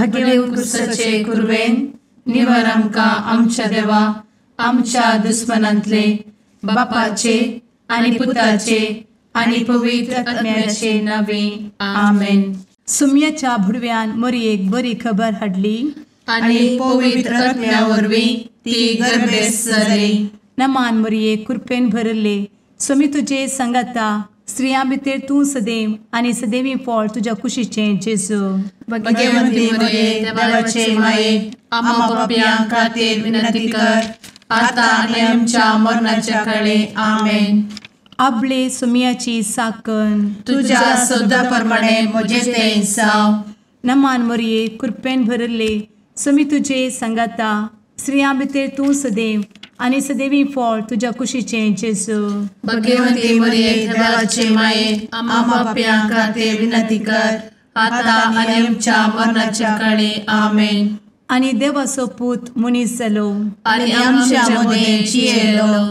भगेवन कुर्साचे कुर्वेन निवार आमकां आमच्या देवा आमच्या दुस्मनांतले बापाचे आनी पुताचे आनी पवित्र आत्म्याचे नावे आमेन. सुम्याच्या भुडव्यान मरयेक बरी खबर हाडली आनी पवित्र आत्म्या वरवीं ती गर्भेस जाली. नमान मरयेक कृपेन भरले सुमी तुजे संगता स्त्रियां भितर तूं सदैव आनी सदैवी फळ तुज्या कुशीचें जेजू. भगवंती मरिये देवाचे माये आम्हा पाप्यां खातीर विनंती कर आता आनी आमच्या मरणाच्या काळी आमेन. आपले सुमयाची साकन तुझ्या सोदा प्रमाणे म्हजे तें जाव. नमान मरये कृपेन भरले सुमी तुजे संगता स्त्रियां भितर तूं सदैव आनी सदैवी फळ तुज्या कुशीचें जेजू. भगवंती मरिये देवाचे माये आम्हा पाप्यां खातीर विनंती कर आता आनी आमच्या मरणाच्या काळी आमेन. आनी देवाचो पूत मनीस जालो आनी आमच्या मदीं जियेलो.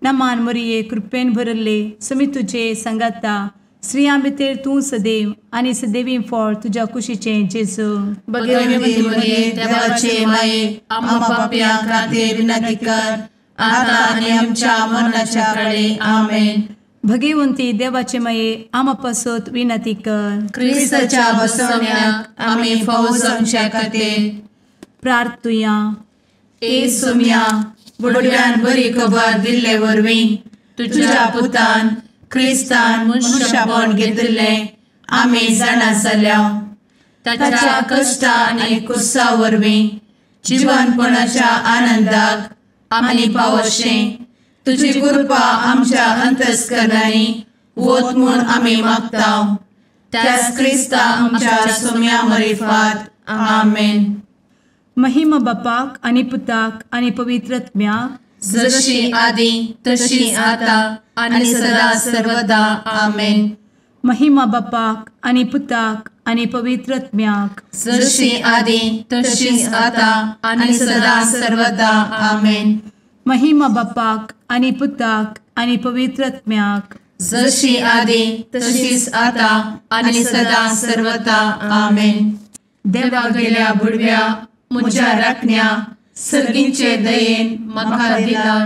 नमान मरये कृपेन भरले सुमी तुजे संगता स्त्रियां भितर तूं सदैव आनी सदैवी फळ तुज्या कुशीचें जेजू. भगवंती मरिये देवाचे माये आम्हा पाप्यां खातीर विनंती कर आता आनी आमच्या मरणाच्या काळी आमेन. भगवंती देवाचे माये आमा पासत विनंती कर. क्रिस्ताच्या बसवण्याक आमी फावो जावच्या खातीर प्रार्थुया. ए सुम्या बुडव्यान बरी खबर दिल्ले वरवीं तुज्या पुतान क्रिस्तान मनशापण घेतिल्लें आमी जाणा जाल्या. ताच्या कश्टा आनी कुर्सा वरवीं जिवनपणाच्या आनंदाक आमी पावशें तुजी कृपा आमच्या अंतस्करणांनी वत म्हूण आमी मागतांव. त्याच क्रिस्ता आमच्या सुम्या मरिफात आमेन. महिमा बापाक आनी पुताक आनी पवित्र आत्म्याक जशी आदी तशी आता आनी सदा सर्वदा आमेन. महिमा बापाक आनी पुताक आनी पवित्र आत्म्याक जशी आदी तशीच आता आनी सदा सर्वदा आमेन. महिमा बापाक आनी पुताक आनी पवित्र आत्म्याक जशी आदी तशीच आता आनी सदा सर्वदा आमेन. देवा गेल्या बुडव्या म्हज्या राखण्या सर्गींचे दयेन म्हाका दिला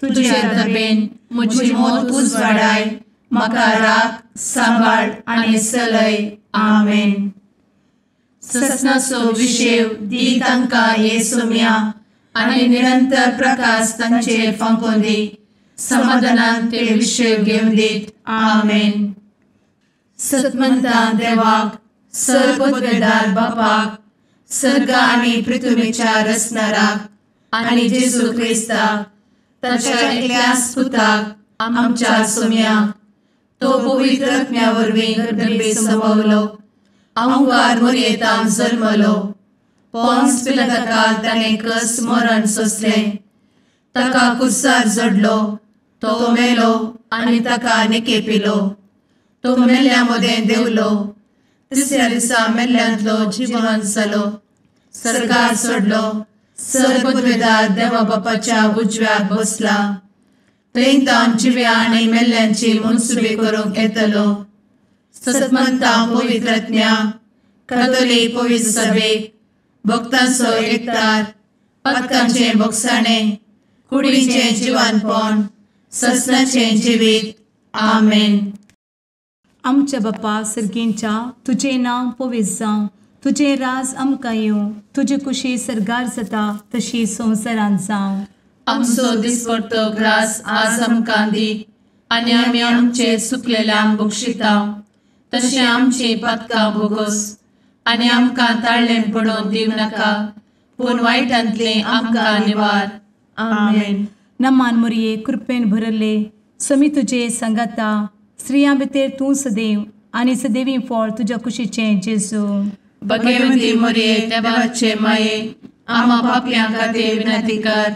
तुजे दबेन म्हजी मोत उजवाडाय म्हाका राख सांबाळ आनी चलय आमेन. ससनाचो विशेव दी तांकां हे सुम्या आनी निरंतर प्रकाश तांचेर फांकून दी. समाधानान ते विशेव घेवन दीत आमेन. सतमंता देवाक सर्वपदवेदार बापाक सर्ग आनी पृथ्वीच्या रचणाराक आनी जेजू क्रिस्ताक ताच्या एकल्याच पुताक आमच्या सुम्याक तो पवित्र आत्म्या वरवीं गर्भे संभवलो. अंगार मरयेंत जल्मलो. पोन्स पिलाताकाल ताणें कस मरण सोंसलें. ताका कुर्सार जडलो. तो मेलो आनी ताका निकेपिलो. तो मेल्ल्या मदें देंवलो. तिसऱ्या दिसा मेल्ल्यांतलो जिवंत जालो. सर्गार चडलो. सर्वपदवेदार देवा बापाच्या उजव्याक बसला. थंय जिव्या आनी मेल्ल्यांची मनसुबी करूंक येतलो. सतमंता पवित्र आत्म्या कातोलीक पवित्र सभेक भक्तांचो एकठार पातकांचें भोगसाणें कुडीचें जिवनपण ससनाचें जिवीत आमेन. आमच्या बापा सर्गींच्या तुजें नांव पवित्र जावं. तुजें राज आमकां येवं. तुजी कुशी सर्गार जाता तशी संवसारांत जावं. आमचो दिसपडटो ग्रास आज आमकां दी आनी आमी आमचे चुकलेल्यांक बक्षितांव. तशें आमची पातकां भोगोस आनी आमकां ताळ्ळें पडोवन दिव नाका पूण वायटांतलें आमकां निवार आमेन. नमान मरये कृपेन भरले समी तुजे संगता स्त्रियां भितर तूं सदैव आनी सदैवी फळ तुज्या कुशीचें जेजू. भगवंती मरिये देवाचे माये आम्हा पाप्यां खातीर विनंती कर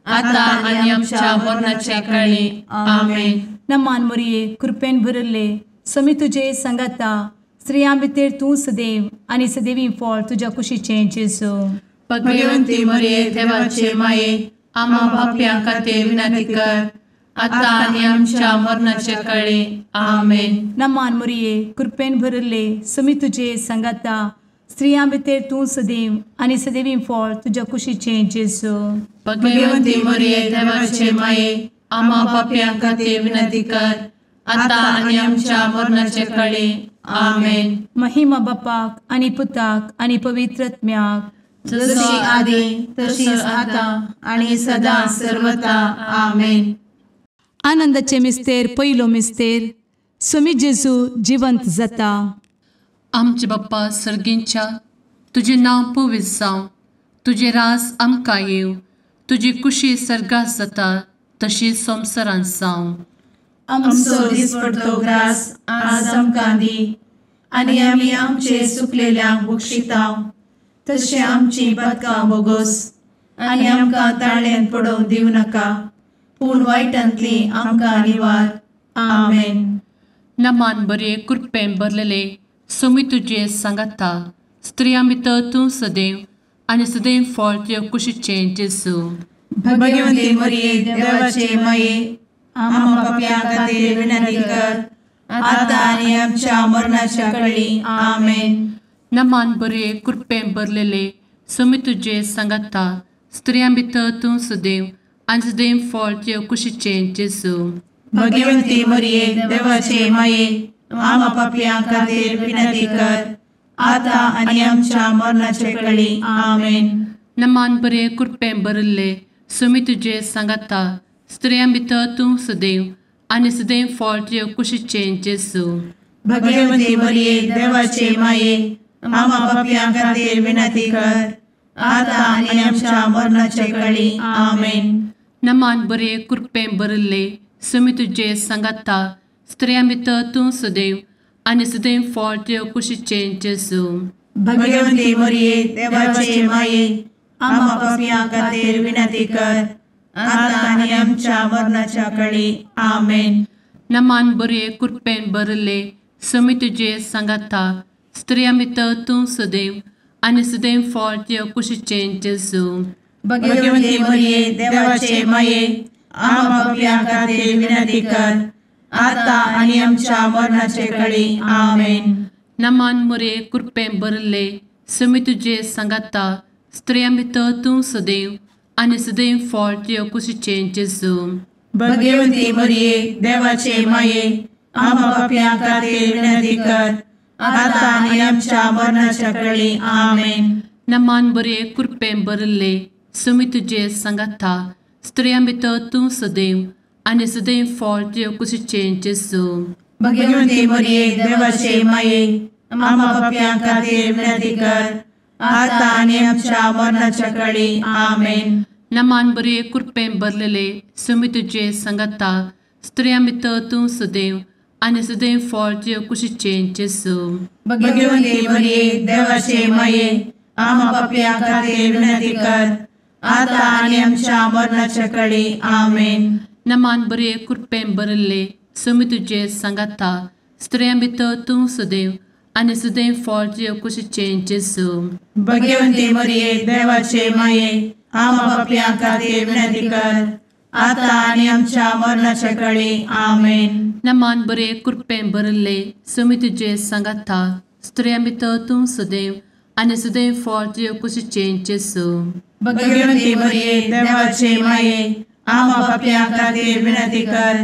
आता आनी आमच्या मरणाच्या काळी आमेन. नमान मरये कृपेन भरले समी तुजे संगता स्त्रियां भितर तूं सदैव आनी सदैवी फळ तुज्या कुशीचें जेजू. भगवंती मरिये देवाचे माये आम्हा पाप्यां खातीर विनंती कर आता आनी आमच्या मरणाच्या काळी आमेन. नमान मरये कृपेन भरले समी तुजे संगता स्त्रियां भितर तूं सदैव आनी सदैवी फळ तुज्या कुशीचें जेजू. भगवंती मरिये देवाचे माये, आम्हा पाप्यां खातीर विनंती कर, आता आनी आमच्या मरणाचे काळी. आमेन. महिमा बापाक आनी पुताक आनी पवित्र आत्म्याक, जशी आदी तशीच आता आणि सदा सर्वदा. आमेन. आनंदाचे मिस्तेर पयलो मिस्तेर, स्वामी जेजू जिवंत जाता. आमचे बाप्पा सर्गींच्या, तुझे नांव पवित्र जावं, तुझे राज आमकां येवं, तुजी कुशी सर्गात जाता तशी संवसारांत जावं. आमचो दिसपडटो ग्रास आज आमकां दी, आनी आमी आमचे सुकलेल्यांक बक्षितांव, तशें आमची पातकां बोगोस आनी आमकां ताळ्यान पडोवंक दिवं नाका, पूण वायटांतली आमकां निवार. आमेन. नमान बरे कृपेन भरलेले स्वामी तुजे सांगाता, स्त्रियां भितर तूं सदैव आनी सदैव फळ तुज्या कुशीचें जेजू. भगवंती मरिये देवाचे माये, आम्हा पाप्यां खातीर विनंती कर, आता आनी आमच्या मरणाच्या काळी. आमेन. नमान बरे कृपेन भरलेले स्वामी तुजे सांगाता, स्त्रियां भितर तूं सदैव आनी सदैव फळ तुज्या कुशीचें जेजू. भगवंती मरिये देवाचे माये, आम्हा पाप्यां खातीर विनंती कर, आता आनी आमच्या मरणाचे काळी. आमेन. नमान बरे कृपेन भरले स्वामी तुजे सांगाता, स्त्रियां भितर तूं सदैव आनी सदैव फळ तुज्या कुशीचें जेजू. भगवंती मरिये देवाचे माये, आम्हा पाप्यां खातीर विनंती कर, आता आनी आमच्या मरणाचे काळी. आमेन. नमान बरे कृपेन भरले स्वामी तुजे सांगाता, स्त्रियां भितर तूं सदैव आनी सदैव फळ तुज्या कुशीचें जेजू. भगवंती मरिये देवाचे माये, आम्हा पाप्यां खातीर विनंती कर, आता आनी आमच्या मरणाच्या काळी. आमेन. नमान बरे कृपेन भरले स्वामी तुजे सांगाता, स्त्रियां भितर तूं सदैव आनी सदैव फळ तुज्या कुशीचें जेजू. भगवंती मरिये देवाचे माये, आम्हा पाप्यां खातीर विनंती कर, आता आनी आमच्या मरणाचे काळी. आमेन. नमान बरे कृपेन भरले स्वामी तुजे सांगाता, स्त्रियां भितर तूं सदैव आनी सदैव फळ तुज्या कुशीचें जेजू. भगवंती मरिये देवाचे माये, आम्हा पाप्यां खातीर विनंती कर, आता आनी आमच्या मरणाच्या काळी. आमेन. नमान बरे कृपेन भरले स्वामी तुजे सांगाता, स्त्रियां भितर तूं सदैव आनी सदैव फळ तुज्या कुशीचें जेजू. भगवंती मरिये देवाचे माये, आम्हा पाप्यां खातीर विनंती कर, आता आनी आमच्या मरणाच्या काळी. आमेन. नमान बरे कृपेन भरलेले स्वामी तुजे सांगाता, स्त्रियां भितर तूं सदैव आनी सदैव फळ तुज्या कुशीचें जेजू. भगवंती मरिये देवाचे माये, आम्हा पाप्यां खातीर विनंती कर, आता आनी आमच्या मरणाच्या काळी. आमेन. नमान बरे कृपेन भरले स्वामी तुजे सांगाता, स्त्रियां भितर तूं सदैव आनी सदैव फळ तुज्या कुशीचें जेजू. भगवंती मरिये देवाचे माये, आम्हा पाप्यां खातीर विनंती कर, आता आनी आमच्या मरणाच्या काळी. आमेन. नमान बरे कृपेन भरले स्वामी तुजे सांगाता, स्त्रियां भितर तूं सदैव आनी सदैव फळ तुज्या कुशीचें जेजू. भगवंती मरिये देवाचे माये, आम्हा पाप्यां खातीर विनंती कर,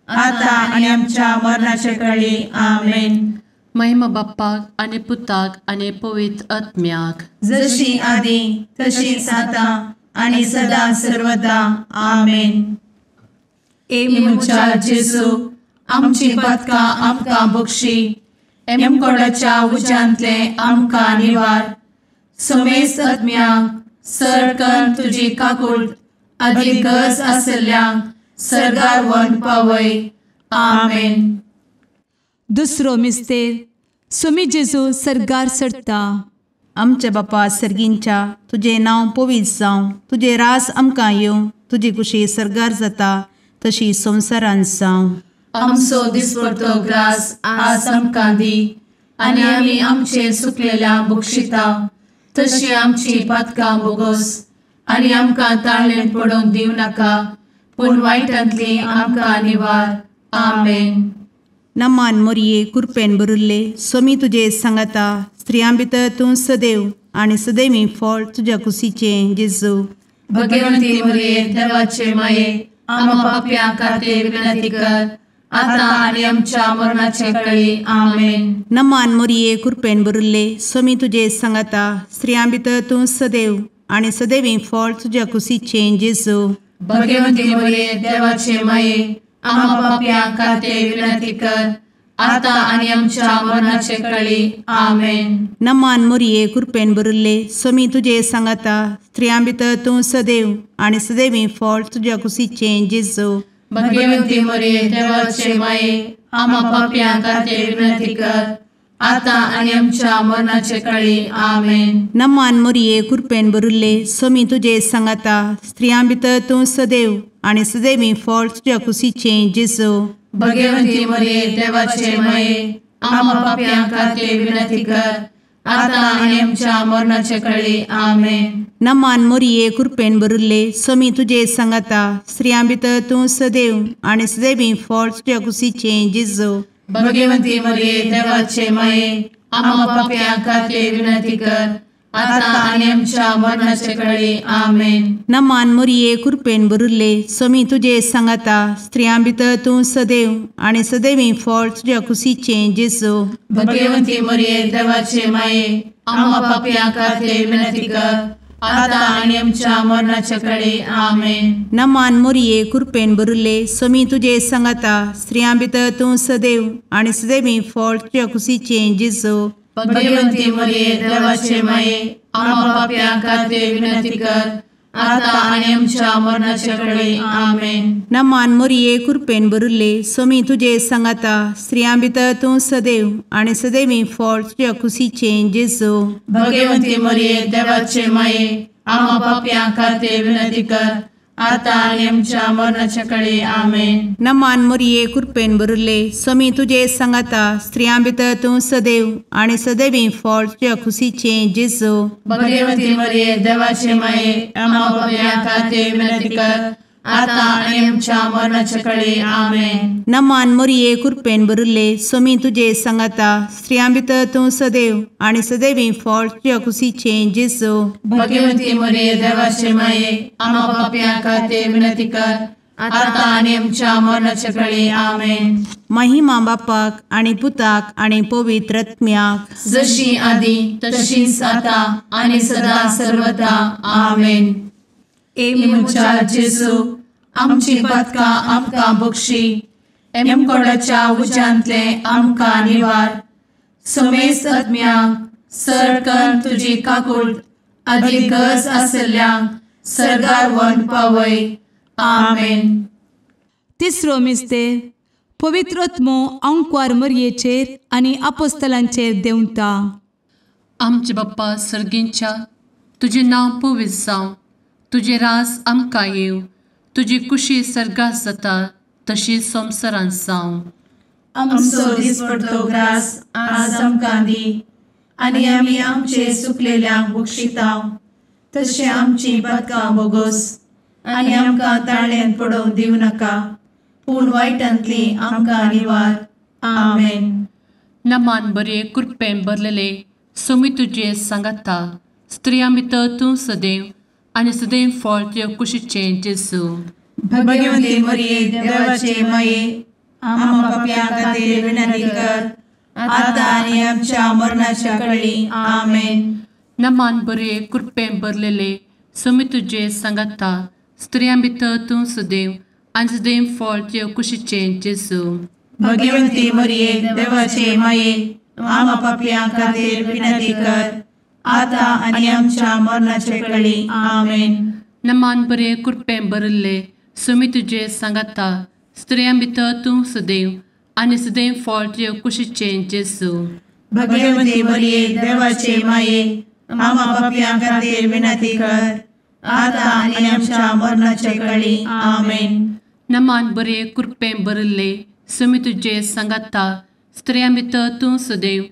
आता आनी आमच्या मरणाच्या काळी. आमेन. महिमा बाप्पाक आनी पुताक आनी पवित्र आत्म्याक, जशी आदी तशीच आता आनी सदा सर्वदा. आमेन. मुचा जेजू, आमची पातकां आमकां बक्षी, एमकोडाच्या उज्यांतले आमकां निवार. समेस्त आत्म्यांक सरकन तुजी काकूट, आदी गरज आसल्ल्यांक सर्गार व्हरून पावय. आमेन. दुसरो मिस्तेर, स्वामी जेजू सर्गार सरता. आमचे बापा सर्गींच्या, तुझे नांव पवित्र जावं, तुझे रास आमकां येवं, तुजी कुशी सर्गार जाता तशी संवसारांत जावं. आमचो दिसपडटो ग्रास आज आमकां दी, आनी आमी आमचे सुकलेल्यांक बक्षितांव, तशी आमची पातकां बोगोस आनी आमकां ताळ्यान पडोवंक दिवं नाका, पूण वायटांतली आमकां निवार. आमेन. नमान मरिये कृपेन भरिल्ले स्वामी तुजे सांगाता, स्त्रियां भितर तूं सदैव आणि सदैवी फळ तुझ्या कुशीचें जेजू. भगवंती मरिये देवाचे माये आम्हा पाप्यां खातीर विनंती कर आता आणि आमच्या मरणाचे काळी आमेन. नमान मोरये कृपेन भरिल्ले स्वामी तुजे सांगाता स्त्रियां भितर तूं सदैव आणि सदैवी फळ तुझ्या कुशीचें जेजू. भगवंती मरिये देवाचे माये आम्हा पाप्यां खातीर विनंती कर आता आणि आमच्या मरणाचे काळी आमेन. नमान मोरये कृपेन भरिल्ले स्वामी तुजे सांगाता स्त्रियां भितर तूं सदैव आणि सदैवी फळ तुझ्या कुशीचें जेजू. भगवंती मरिये देवाचे माये आम्हा पाप्यां खातीर विनंती कर आता आणि आमच्या मरणाचे काळी आमेन. नमान मोरये कृपेन भरिल्ले स्वामी तुजे सांगाता स्त्रियां भितर तूं सदैव आणि सदैवी फळ तुझ्या कुशीचें जेजू. भगवंती मरिये देवाचे माये आम्हा पाप्यां खातीर विनंती कर आता आणि आमच्या मरणाचे काळी आमेन. नमान मोरये कृपेन भरिल्ले स्वामी तुजे सांगाता स्त्रियां भितर तूं सदैव आणि सदैवी फळ तुझ्या कुशीचें जेजू. भगवंती मरिये देवाचे माये आम्हा पाप्यां खातीर विनंती कर आता आणि आमच्या मरणाचे काळी आमेन. नमान मोरये कृपेन भरिल्ले स्वामी तुजे सांगाता स्त्रियां भितर तूं सदैव आणि सदैवी फळ तुझ्या कुशीचें जेजू. भगवंती मरिये देवाचे माये आम्हा पाप्यां खातीर विनंती कर आता आणि आमच्या मरणाचे काळी आमेन. नमान मोरये कृपेन भरिल्ले स्वामी तुजे सांगाता स्त्रियां भितर तूं सदैव आणि सदैवी फळ तुझ्या कुशीचें जेजू. भगवंती मरिये देवाचे माये आम्हा पाप्यां खातीर विनंती कर आता आणि आमच्या मरणाचे काळी आमेन. नमान मोरये कृपेन भरिल्ले स्वामी तुजे सांगाता स्त्रियां भितर तूं सदैव आणि सदैवी फळ तुझ्या कुशीचें जेजू. भगवंती मरिये देवाचे माये आम्हा पाप्यां खातीर विनंती कर आता आणि आमच्या मरणाच्या काळी आमेन. नमान मोरये कृपेन भरिल्ले स्वामी तुजे सांगाता स्त्रियां भितर तूं सदैव आणि सदैवी फळ तुझ्या कुशीचें जेजू. भगवंती मरिये देवाचे माये आम्हा पाप्यां खातीर विनंती कर आता आणि आमच्या मरणाच्या काळी आमेन. नमान मोरये कृपेन भरिल्ले स्वामी तुजे सांगाता स्त्रियां भितर तूं सदैव आणि सदैवी फळ तुझ्या कुशीचें जेजू. भगवंती मरिये देवाचे माये आम्हा पाप्यां खातीर विनंती कर आता आणि आमच्या मरणाच्या काळी आमेन. महिमा बापाक आणि पुताक आणि पवित्र आत्म्याक जशी आधी तशीच आता आणि सदा सर्वदा आमेन. एमच्या जेजू आमची पदकां आमकां बक्षी एमकोडाच्या उज्यांतले आमकां निवार. समेस्त आत्म्यांक सरकन तुजी काकूट अधिक गरज आसल्ल्यांक सरगार व्हरून पावय. आमेन. तिसरो मिस्तेर पवित्र आत्मो अंकवार मरयेचेर आनी आपोस्तलांचेर देंवता. आमचे बाप्पा सर्गींच्या तुजें नांव पवित्र जावं, तुजें रास आमकां येव, तुजी कुशी सर्गास जाता तशीच संवसारांत जावं. आमचो दिसपडटो ग्रास आज आमकां दी आनी आमी आमचे चुकलेल्यांक बक्षितांव, तशें आमची पदकां बोगोस आनी आमकां ताळ्यान पडोवंक दिवं नाका, पूण वायटांतली आमकां निवार. आमेन. नमान बरे कृपेन भरलेले सोमी तुजे सांगाता स्त्रियां भितर तूं सदैव आनी सदैव फळ तुज्या कुशीचें जेजू. भगवंती मरिये देवाचे माये आम्हा पाप्यां खातीर विनंती कर आता आनी आमच्या मरणाच्या काळी आमेन. नमान बरे कृपेन भरलेले सोमी तुजे सांगाता स्त्रियां भितर तूं सदैव आनी सदैव फळ तुज्या कुशीचें जेजू. भगवंती मरिये देवाचे माये आम्हा पाप्यां खातीर विनंती कर आता आनी आमच्या मरणाचे काळी आमेन. नमान बरे कृपेन भरले सोमी तुजे सांगाता स्त्रियां भितर तूं सदैव आनी सदैव फळ तुज्या कुशीचें जेजू. भगवंती मरिये देवाचे माये आम्हा पाप्यां खातीर विनंती कर आता आनी आमच्या मरणाचे काळी आमेन. नमान बरे कृपेन भरले सोमी तुजे सांगाता स्त्रियां भितर तूं सदैव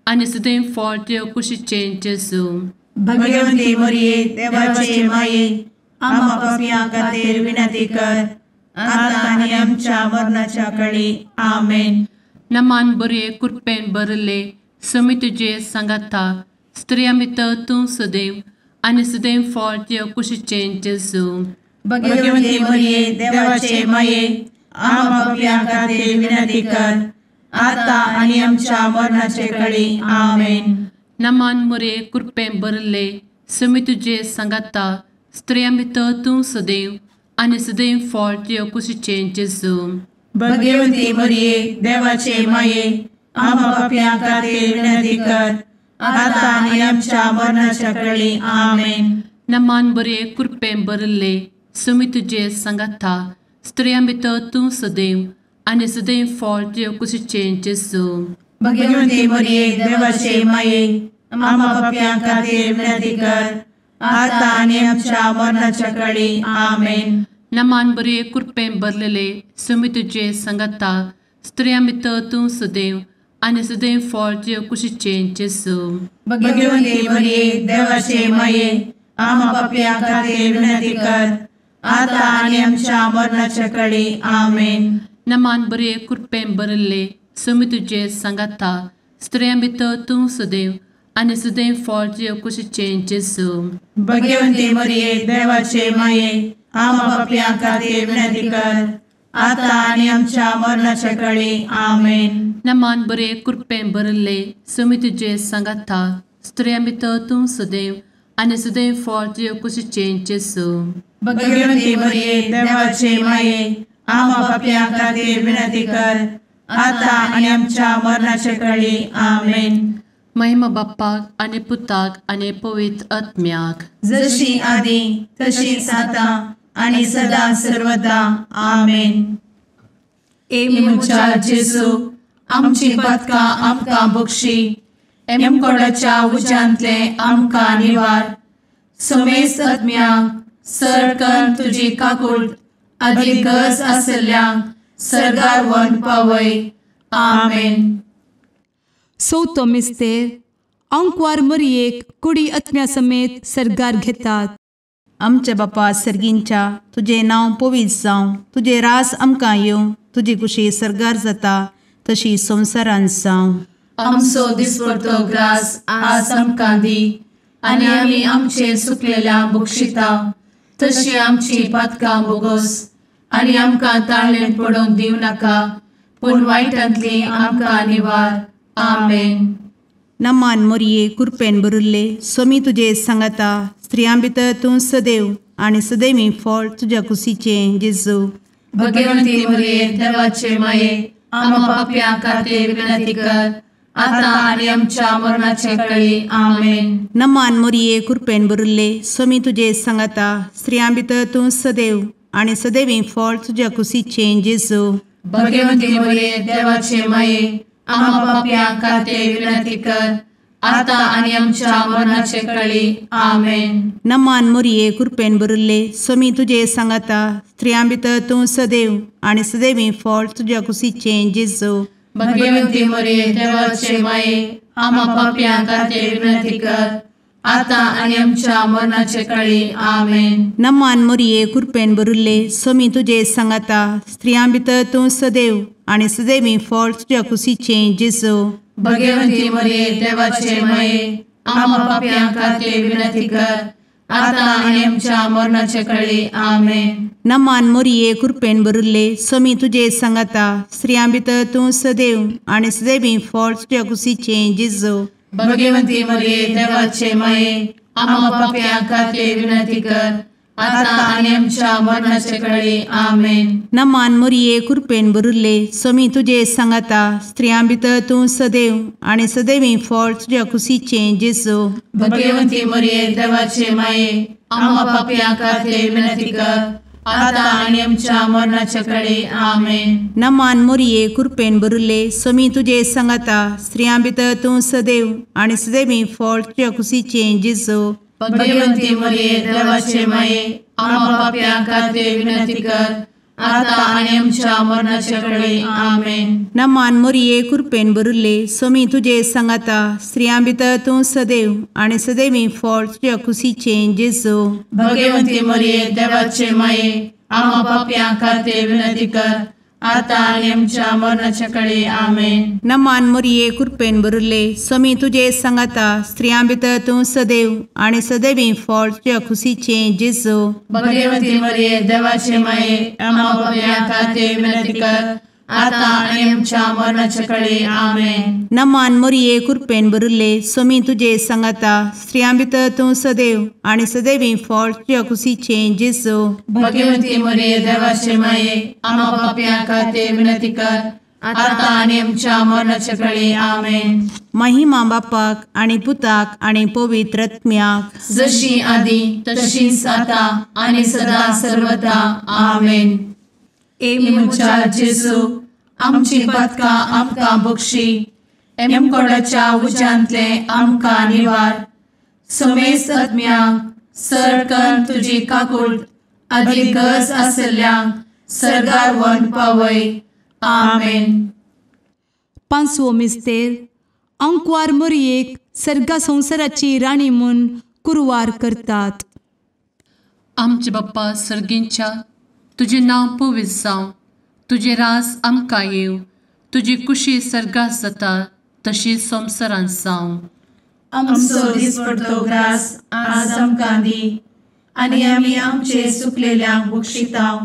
आनी सदैव फळ तुज्या कुशीचें जेजू. भगवंती मरिये देवाचे माये आम्हा पाप्यां खातीर विनंती कर आता आनी आमच्या मरणाच्या काळी आमेन. नमान बरे कृपेन भरले सुमी तुझे सांगाता स्त्रियां भितर तूं सदैव आनी सदैव फळ तुझ्या कुशीचें जेजू. भगवंती मरिये देवाचे माये आम्हा पापियां खातीर विनंती कर आता आनी आमच्या मरणाचे काळी आमेन. नमान मोरे कृपें भरले सुमी तुझे सांगाता स्त्रियां भितर तूं सदैव आनी सदैव फळ तुझ्या कुशीचें जेजू. भगवंती मरिये देवाचे माये आम्हा पापियां खातीर विनंती कर आता आनी आमच्या मरणाच्या काळी आमेन. नमान बरे कृपें भरले सुमी तुझे सांगाता स्त्रियां भितर तूं सदैव आनी सदैव फळ तुझ्या कुशीचें जेजू. भगवंती मरिये देवाचे माये आम्हा पापियां खातीर विनंती कर आता आनी आमच्या मरणाच्या काळी आमेन. नमान बरे कृपें भरलेले सुमी तुझे सांगाता स्त्रियां भितर तूं सदैव आनी सदैव फळ तुझ्या कुशीचें जेजू. भगवंती मरिये देवाचे माये आम्हा पापियां खातीर विनंती कर आता आनी आमच्या मरणाच्या काळी आमेन. नमान बरे कृपें भरले सुमी तुझे सांगाता स्त्रियां भितर तूं सदैव आनी सदैव फळ तुझ्या कुशीचें जेजू. भगवंती मरिये देवाचे माये आम्हा पापियां खातीर विनंती कर आता आनी आमच्या मरणाच्या काळी आमेन. नमान बरे कृपें भरले सुमी तुझे सांगाता स्त्रियां भितर तूं सदैव आनी सदैव फळ तुझ्या कुशीचें जेजू. भगवंती मरिये देवाचे माये आम्हा पापियां खातीर विनंती कर आता आनी आमच्या मरणाच्या काळी आमेन. महिमा बाप्पाक आनी पुताक आनी पवित्र आत्म्याक जशी आदी तशीच आता आनी सदा सर्वदा आमेन. मुचा जेजू आमची पदकां आमकां बक्षी एमकोडाच्या उज्यांतले आमकां निवार. सुमेस्त आत्म्यांक सरकन तुजी काकूट अधिक गरज आसल्यांक सरगार व्हरून पावय. आमेन. चवथो मिस्तेर अंकवार मरियेक कुडी आत्म्या समेत सरगार घेतात. आमच्या बापा सर्गींच्या तुझे नांव पवित्र जावं, तुझे रास आमकां येवं, तुजी कुशी सरगार जाता तशी संवसारांत जावं. आमचो दिसपडटो ग्रास आज आमकां दी आनी आमी आमचे सुकलेल्यांक बक्षिता तशी आमची पातकां बोगोस आनी आमकां ताळ्ळेन पडोवंक दिवं नाका पूण वायटांतली आमकां निवार. आमेन. नमान मोरये कृपेन भरिल्ले सोमी तुजे सांगाता स्त्रियां भितर तूं सदैव आनी सदैवी फळ तुज्या कुशीचें जेजू. भगवंती मरिये देवाचे माये आमकां पाप्यां खातीर विनंती कर आता आनी आमच्या मरणाचे काळी. आमेन. नमान मोरये कृपेन भरिल्ले सोमी तुजे सांगाता स्त्रियां भितर तूं सदैव आनी सदैवी फळ तुज्या कुशीचें जेजू. भगवंती मरिये देवाचे माये आमकां पाप्यां खातीर विनंती कर आता आनी आमच्या मरणाचे काळी. आमेन. नमान मोरये कृपेन भरिल्ले सोमी तुजे सांगाता स्त्रियां भितर तूं सदैव आनी सदैवी फळ तुज्या कुशीचें जेजू. भगवंती मरिये देवाचे माये आमकां पाप्यां खातीर विनंती कर आता आनी आमच्या मरणाचे काळी. आमेन. नमान मोरये कृपेन भरिल्ले सोमी तुजे सांगाता स्त्रियां भितर तूं सदैव आनी सदैवी फळ तुज्या कुशीचें जेजू. भगवंती मरिये देवाचे माये आमकां पाप्यां खातीर विनंती कर आता आनी आमच्या मरणाचे काळी. आमेन. नमान मोरये कृपेन भरिल्ले सोमी तुजे सांगाता स्त्रियां भितर तूं सदैव आनी सदैवी फळ तुज्या कुशीचें जेजू. भगवंती मरिये देवाचे माये आमकां पाप्यां खातीर विनंती कर आता आनी आमच्या मरणाचे काळी. आमेन. नमान मोरये कृपेन भरिल्ले सोमी तुजे सांगाता स्त्रियां भितर तूं सदैव आनी सदैवी फळ तुज्या कुशीचें जेजू. भगवंती मरिये देवाचे माये आमकां पाप्यां खातीर विनंती कर आता आनी आमच्या मरणाचे काळी. आमेन. नमान मोरये कृपेन भरिल्ले सोमी तुजे सांगाता स्त्रियां भितर तूं सदैव आनी सदैवी फळ तुज्या कुशीचें जेजू. भगवंती मरिये देवाचे माये आमकां पाप्यां खातीर विनंती कर आता आनी आमच्या मरणाचे काळी. आमेन. नमान मोरये कृपेन भरिल्ले सोमी तुजे सांगाता स्त्रियां भितर तूं सदैव आनी सदैवी फळ तुज्या कुशीचें जेजू. भगवंती मरिये देवाचे माये आमकां पाप्यां खातीर विनंती कर आता आणि आमच्या मरणाच्या काळी आमेन. नमान मोरये कृपेन बरुले स्वामी तुझे सांगाता स्त्रियां भितर तूं सदैव आणि सदैवी फळ तुझ्या खुशीचे जेजू. भगवती मरिये देवाचे माये आम्हा पापियां खातीर विनंती कर, आता आणि आमच्या मरणाच्या काळी आमेन. नमान मोरये कृपेन बरुले स्वामी तुझे सांगाता स्त्रियां भितर तूं सदैव आणि सदैवी फळ तुझ्या खुशीचे जेजू. भगवती मरिये देवाचे माये आम्हा पापियां खातीर विनंती कर, आता आणि आमच्या मरणाच्या काळी आमेन. महिमा बापाक आणि पुताक आणि पवित्र आत्म्याक जशी आधी तशीच आता आणि सदा सर्वदा आमेन. एमुच्या जेजू आमची पदकां आमकां बक्षी, एमकोडाच्या उज्यांतले आमकां निवार. समेस्त आत्म्यांक सरकन तुजी काकूट अधिक गरज आसल्ल्यांक सर्गार व्हरून पावय. आमेन. पांचवो मिस्तेर अंकवार मोरयेक सर्गा संवसाराची राणी म्हूण कुरवार करतात. आमचे बाप्पा सर्गींच्या तुझे नांव पवित्र जावं, तुझे रास आमकां येव, तुजी कुशी सर्गात जाता तशी संवसारांत जावं. आमचो दिसपडटो ग्रास आज आमकां दी, आनी आमी आमचे सुकलेल्यांक बक्षितांव.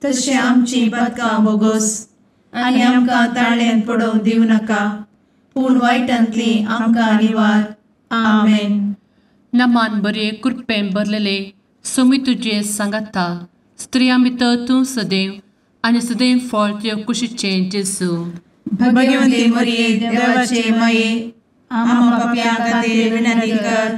तशें आमची पदकां बोगोस आनी आमकां ताळ्यान पडोवंक दिवं नाका, पूण वायटांतली आमकां निवार. आमेन. नमान बरे कृपेन भरलेले सोमी तुझे सांगाता स्त्रियां भितर तूं सदैव आणि सदैव फळ तुझ्या कुशीचे जेजू. भगवती मरिये देवाचे माये आम्हा पापियां खातीर विनंती कर,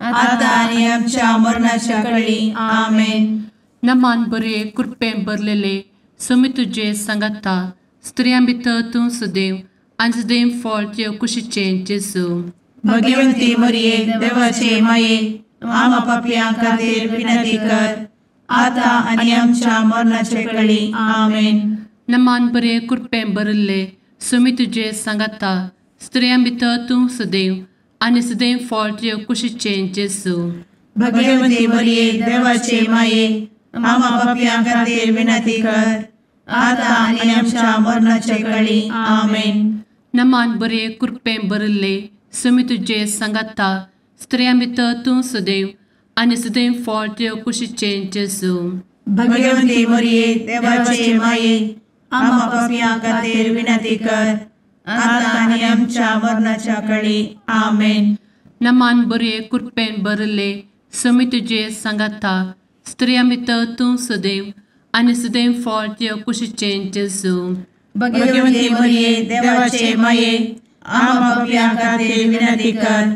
आता आनी आमच्या मरणाच्या काळी आमेन. नमान बरे कृपेन भरलेले सोमी तुझे सांगाता स्त्रियां भितर तूं सदैव आणि सदैव फळ तुझ्या कुशीचे जेजू. भगवती मरिये देवाचे माये आम्हा पापियां खातीर विनंती कर, आता आनी आमच्या मरणाच्या काळी आमेन. नमान बरे कृपेन भरले सोमी तुझे सांगाता स्त्रियां भितर तूं सदैव आणि सदैव फळ तुझ्या कुशीचे जेजू. भगवती मरिये देवाचे माये आम्हा पापियां खातीर विनंती कर, आता आनी आमच्या मरणाच्या काळी आमेन. नमान बरे कृपेन भरले सोमी तुझे सांगाता स्त्रियां भितर तूं सदैव आणि सदैव फळ तुझ्या कुशीचे जेजू. भगवती मरिये देवाचे माये आम्हा पापियां खातीर विनंती कर, आता आनी आमच्या मरणाच्या काळी आमेन. नमान बरे कृपेन भरले सोमी तुझे सांगाता स्त्रियां भितर तूं सदैव आणि सदैव फळ तुझ्या कुशीचे जेजू. भगवती मरिये देवाचे माये आम्हा पापियां खातीर विनंती कर,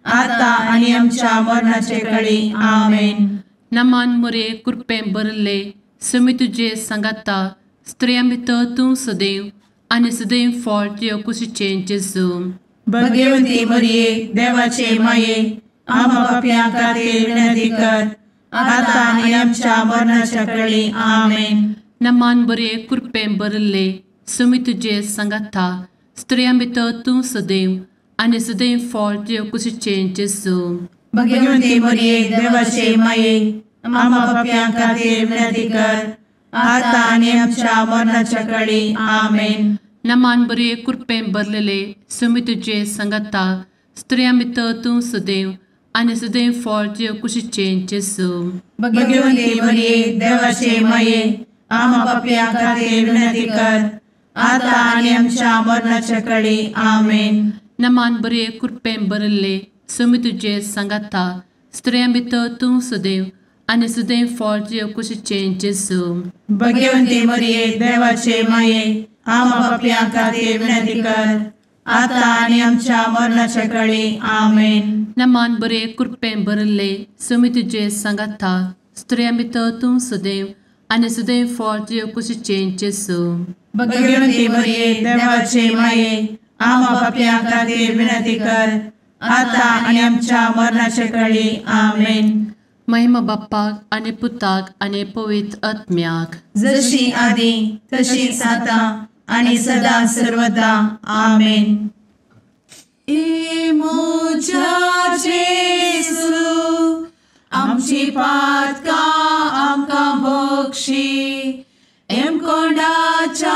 आता आनी आमच्या मरणाच्या काळी आमेन. नमान बरे कृपेन भरले सोमी तुझे सांगाता स्त्रियां भितर तूं सदैव आणि सदैव फळ तुझ्या कुशीचे जेजू. भगवती मरिये देवाचे माये आम्हा पापियां खातीर विनंती कर, आता आनी आमच्या मरणाच्या काळी आमेन. नमान बरे कृपेन भरले सोमी तुझे सांगाता स्त्रियां भितर तूं सदैव आणि सदैव फळ तुझ्या कुशीचे जेजू. भगवती मरिये देवाचे माये आम्हा पापियां खातीर विनंती कर, आता आनी आमच्या मरणाच्या काळी आमेन. नमान बरे कृपेन भरलेले सोमी तुझे सांगाता स्त्रियां भितर तूं सदैव आणि सदैव फळ तुझ्या कुशीचे जेजू. भगवती मरिये देवाचे माये आम्हा पापियां खातीर विनंती कर, आता आनी आमच्या मरणाच्या काळी आमेन. नमान बरे कृपेन भरले सोमी तुझे सांगाता स्त्रियां भितर तूं सदैव आणि सदैव फळ तुझ्या कुशीचे जेजू. भगवती मरिये देवाचे माये आम्हा पापियां खातीर विनंती कर, आता आनी आमच्या मरणाच्या काळी आमेन. नमान बरे कृपेन भरले सोमी तुझे सांगाता स्त्रियां भितर तूं सदैव आणि सदैव फळ तुझ्या कुशीचे जेजू. भगवती मरिये देवाचे माये आम्हा पापियां खातीर विनंती कर, आता आनी आमच्या मरणाच्या काळी आमेन. महिमा बाप्पाक आणि पुताक आणि पवित्र आत्म्याक जशी आधी तशीच आता आणि सदा सर्वदा आमेन. मोजा जेसू आमची पातकां आमकां बक्षी, एम कोंडाच्या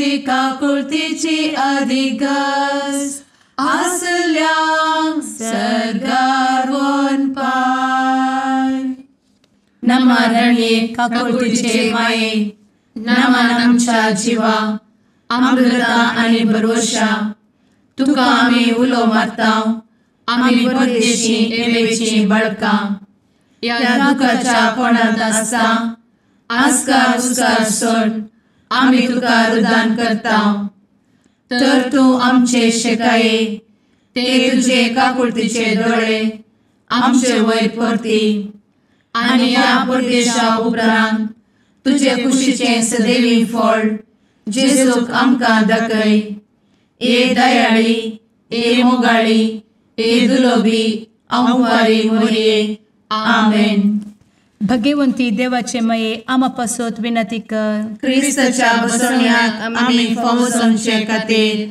तुजी काकुळतीची अधिगस आसल्या सर्गार वन पाय. नमारणे काकुळतीचे माये नमान आमच्या जिवा अमृता आणि भरोशा तुका आम्ही उलो मारता. आम्ही परदेशी येवेची बळका या दुखाच्या कोणात असता आस्कार उस्कार सोड आम्ही तुका रुदान करता. तर तू आमचे शेकाये ते तुझे काकुळतीचे डोळे आमचे वयर परती आणि या परदेशा उपरांत तुझे कुशीचे सदैवी फळ जेजूक आमकां दाखय. ए दयाळी ए मोगाळी ए दुलोबी अंवारी मोरये. आमेन. भगवंती देवाचे मये आमा पासत विनंती कर. क्रिस्ताच्या बसवण्याक आम्ही फावो समचे खातीर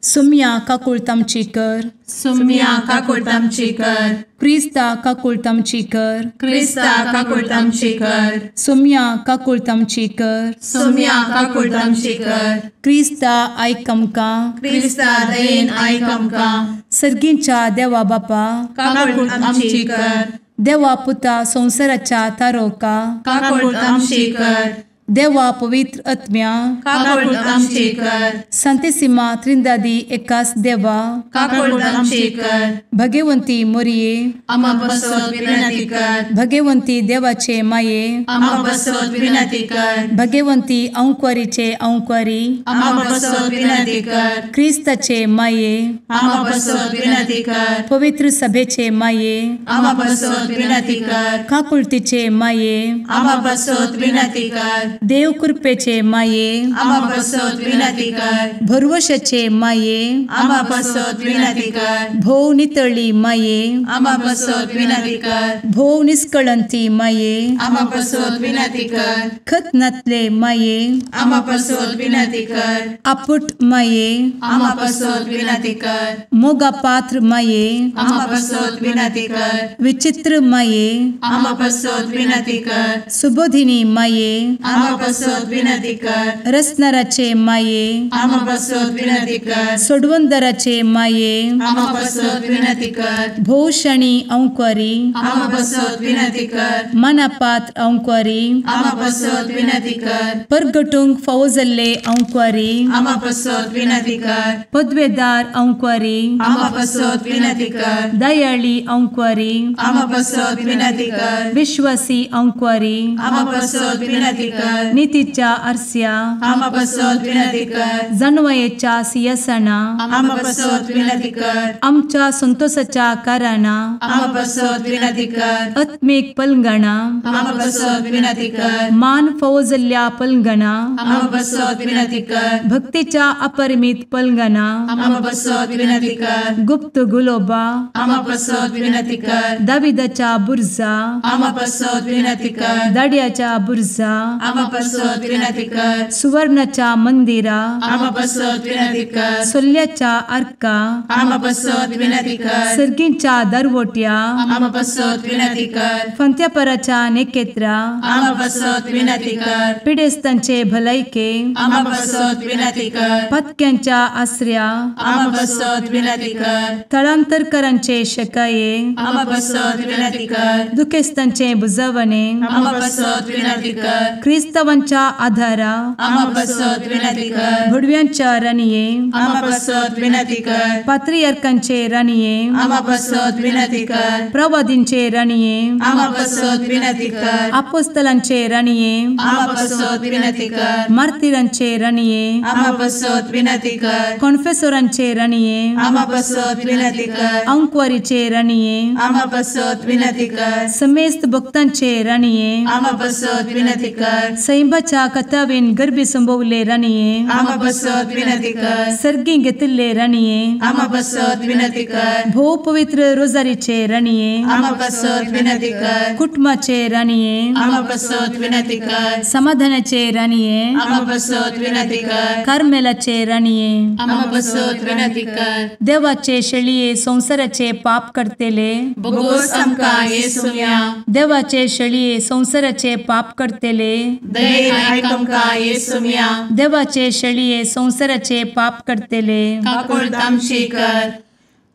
सुम्या काकुळतामची कर. सुम्या काकुळतामची कर. क्रिस्ता काकुळतामची कर. क्रिस्ता काकुळतामची कर. सुम्या काकुळतामची कर. सुम्या काकुळतामची कर. क्रिस्ता आयक आमकां. क्रिस्ता दयेन आयक आमकां. सर्गींच्या देवा बापा काकुळतामची कर. देवा पुता संसाराच्या तारोका काकुळतामची कर. देवा पवित्र आत्म्या काकुळतामची कर. सांतेसिमा त्रिंदादी एकाच देवा काकुळतामची कर. भगवंती मोरये आमा बसवत विनंती कर. भगवंती देवाचे माये आमा बसवत विनंती कर. भगवंती अंकुरीचे अंकुरी आमा बसवत विनंती कर. ख्रिस्ताचे माये आमा बसवत विनंती कर. पवित्र सभेचे माये आमा बसवत विनंती कर. काकुळतीचे माये आमा बसवत विनंती कर. देव कृपेचे माये आमा बसवत विनंती कर. भरवशाचे माये आमा बसवत विनंती कर. भोव नितळी माये आमा बसवत विनंती कर. भोव निष्कळंती माये आमा बसवत विनंती कर. खतनातले माये आमा बसवत विनंती कर. आपुट माये आमा बसवत विनंती कर. मोगा पात्र माये आमा बसवत विनंती कर. विचित्र माये आमा बसवत विनंती कर. सुबोधिनी माये आमा बसवत विनंती कर. रसनाराचे माये आमा बसवत विनंती कर. सोडवंदराचे माये आमा बसवत विनंती कर. भोषणी अंकुरी आमा बसवत विनंती कर. मनापात्र अंकुरी आमा बसवत विनंती कर. परगटूंक फौजल्ले अंकुरी आमा बसवत विनंती कर. पदवेदार अंकुरी आमा बसवत विनंती कर. दयाळी अंकुरी आमा बसवत विनंती कर. विश्वासी अंकुरी आमा बसवत विनंती कर. नीतीच्या आरस्या आमा बसवत विनंती कर. जाणवायेच्या सिंहासना आमा बसवत विनंती कर. आमच्या संतोषाच्या कारणा आमा बसवत विनंती कर. आत्मिक पलंगणा आमा बसवत विनंती कर. मान फौजल्ल्या पलंगणा आमा बसवत विनंती कर. भक्तीच्या अपरिमित पलंगणा आमा बसवत विनंती कर. गुप्त गुलोबा आमा बसवत विनंती कर. दाविदाच्या बुर्जा आमा बसवत विनंती कर. दाड्याच्या बुर्जा आमा बसवत विनंती कर. सुवर्णाच्या मंदिरा आमा बसवत विनंती कर. सोल्याच्या अर्का आमा बसवत विनंती कर. सर्गींच्या दरवोट्या आमा बसवत विनंती कर. फंत्यापराच्या नेकेत्रा आमा बसवत विनंती कर. पिडेस्तांचे भलायके आमा बसवत विनंती कर. पथक्यांच्या आसऱ्या आमा बसवत विनंती कर. स्थळांतरकरांचे शकाये आमा बसवत विनंती कर. दुखेस्तांचे बुजावणे आमा बसवत विनंती कर. ख्रिस्तवांच्या आधारा आमा बसवत विनंती कर. भडव्यांच्या राणीये आमा बसवत विनंती कर. पात्रियार्कांचे राणीये आमा बसवत विनंती कर. प्रवादींचे राणीये आमा बसवत विनंती कर. अपोस्तलांचे राणीये आमा बसवत विनंती कर. मार्तिरांचे राणीये आमा बसवत विनंती कर. कॉन्फेसोरांचे राणीये आमा बसवत विनंती कर. अंकुरीचे राणीये आमा बसवत विनंती कर. समेस्त भक्तांचे राणीये आमा बसवत विनंती कर. सैंबाच्या कथावेन गर्भी संभवले राणीये आमा बसवत विनंती कर. सर्गी घेतले राणीये आमा बसवत विनंती कर. भो पवित्र रोजारीचे राणीये आमा बसवत विनंती कर. कुटुंबाचे राणीये आमा बसवत विनंती कर. समाधानाचे राणीये आमा बसवत विनंती कर. कार्मेलाचे राणीये आमा बसवत विनंती कर. देवाचे शेळिये संसाराचे पाप करतेले बोगोस आमकां येसुया. देवाचे शेळिये संसाराचे पाप करतेले दये आयक आमकां येसू मिया देवाचे शेळये संवसाराचे पाप करतेले काकूळ आमची कर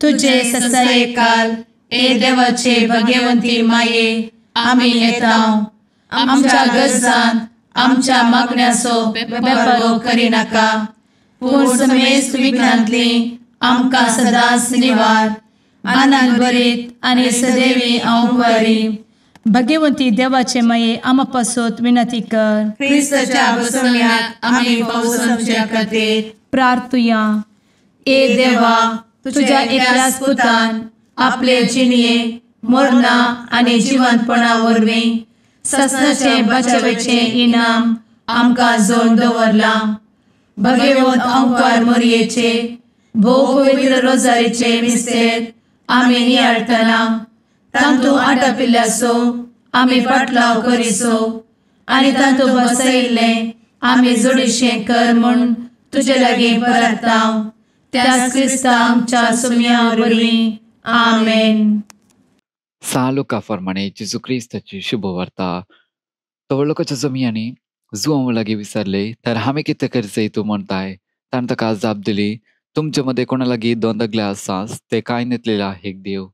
तुझे ससाये काल ए देवाचे भगवंती माये आमी येता आमच्या गरजांत आमच्या मागण्याचो बेपारो करी नाका पूण समेस्त विघ्नांतली आमकां सदांच निवार आनंद बरीत आनी सदैवी आंवकारी भगवंती देवाचे माये आमा पासत विनंती कर क्रिस्ताच्या बसवण्यात आमी पावस आमच्या खातीर प्रार्थुया ए देवा तुझ्या एकल्याच पुतान आपले जिणये मरणा आनी जिवंतपणा वरवीं ससनाचे बचावेचे इनाम आमकां जोड दवरला भगवंत आंवकार मोरयेचे भोव पवित्र रोजारीचे मिस्तेर आमी नियाळटना तांतू आटापिल्ल्याचो आमी पाटलाव करिसो आनी तांतू बसयिल्ले आमी जोडीशें कर म्हूण तुजे लागीं परतांव त्याच क्रिस्ता आमच्या सुम्या वरवीं आमेन. सालोका फरमाणे जेजू क्रिस्ताची शुभवार्ता तो लोकांच्या जमियांनी जुआं लागीं विसरले तर हांवें कितें करचें तूं म्हणटाय. ताणें ताका जाप दिली, तुमचे मदें कोणा लागीं 2 दगले आसात ते कांय नेतलेला एक देव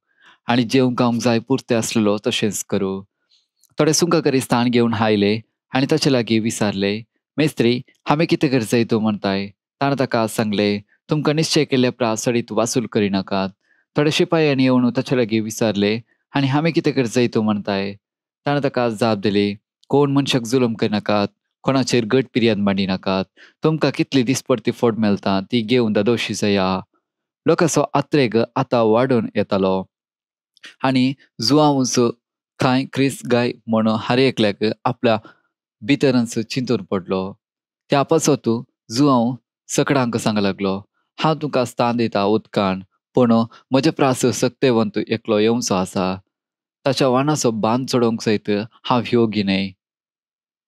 आनी जेवंक खावंक जाय पुरतें आसलेलो तशेंच करूं. थोडे सुंका करिस्तान घेवन आयले आनी ताचे लागीं विचारले, मेस्त्री हांवें कितें करचें तूं म्हणटाय. ताणें ताका सांगलें, तुमकां निश्चय केल्ले प्रास सडीत वासूल करिनाकात. थोडे शिपायांनी येवन ताचे लागीं विचारले, आनी हांवें कितें करचें तूं म्हणटाय. ताणें ताका जाप दिली, कोण मनशाक जुलम करनाकात, कोणाचेर गट पिर्याद मांडिनाकात. तुमकां कितली दिसपडती फोड मेळटा ती घेवन दादोशी जाया. लोकांचो आत्रेग आतां वाडून येतालो आनी जुआंवूच कांय क्रिस्त गाय म्हणून हर एकल्याक आपल्या भितरच चिंतून पडलो. त्या पासत जुआंव सगळ्यांक सांग लागलो, हांव तुका स्थान दिता उदकान, पूण म्हजे प्रास सक्तेवंत एकलो येवचो आसा. ताच्या वाणाचो बांद चडोवंक सयत हांव योग्य न्हय.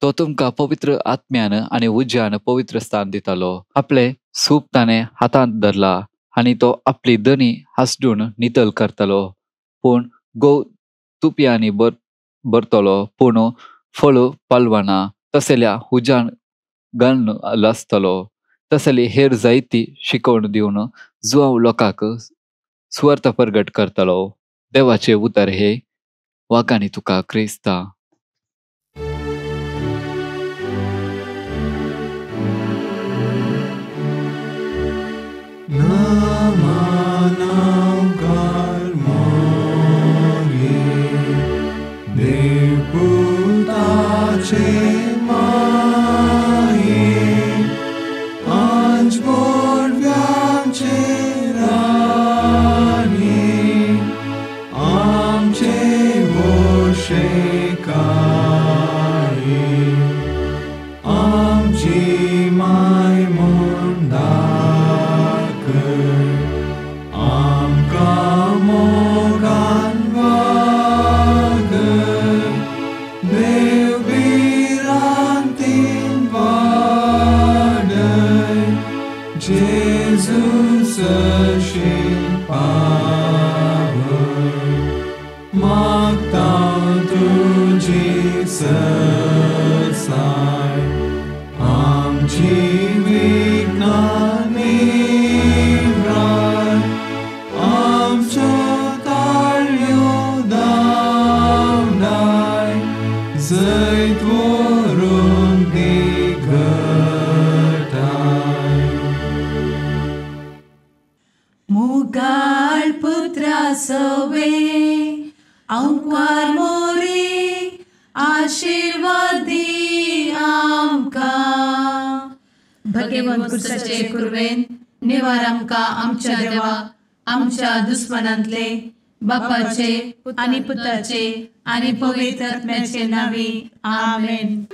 तो तुमकां पवित्र आत्म्यान आनी उज्यान पवित्र स्थान दितालो. आपले सूप ताणें हातांत धरला आनी तो आपली दनी हांसडून नितळ करतालो. पूण गोव तुपयांनी भरतलो, पूण फळ पालवाना. तसल्या उज्यान घालून लासतलो. तसली हेर जायती शिकवण दिवन जुआंव लोकांक सुवार्ता प्रगट करतालो. देवाचे उतर हे वाकानी तुका क्रिस्ता. मुगाळ पुत्रा सवे आंवकार मोरी आशीर्वाद दी आमकां. भगवंत क्रिस्ताचे कुरवेन निवार आमकां आमच्या देवाक आमच्या दुस्मनांतले बापाचे आनी पुताचे आनी पवित्र आत्म्याचे नांवी आमेन.